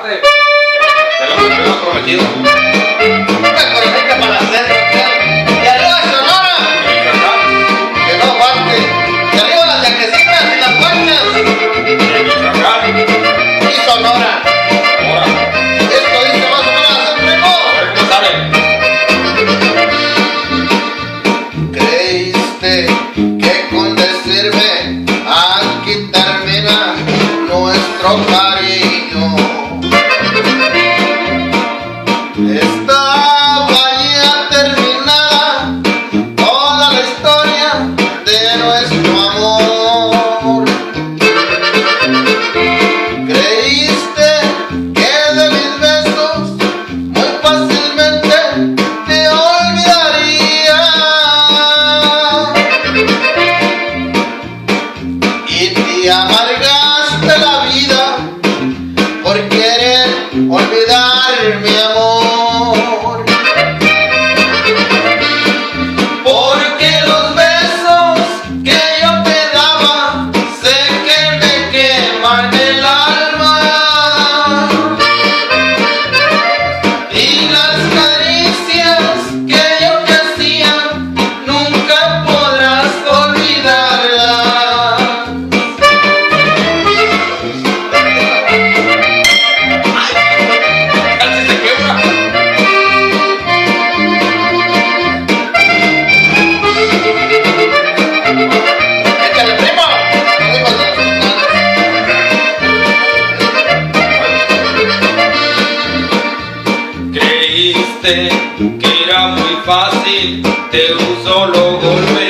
parte de lo que me había prometido. Me conecta para hacerlo. Y arriba Sonora, que no falte. Y arriba las yaquecitas y las guachas. Y Sonora. Esto dice más o menos así, primo. A ver cómo sale. ¿Creíste que con decirme aquí termina nuestro cariño? Estaba ya terminada toda la historia de nuestro amor. Creíste que de mis besos muy fácilmente te olvidaría y te amargaste la vida por querer olvidar mi amor. Porque los besos que yo te daba sé que me queman el alma, y las caricias que yo te hacía nunca podrás olvidarlas. Casi se quiebra. Échale, primo. Creíste que era muy fácil de un solo golpe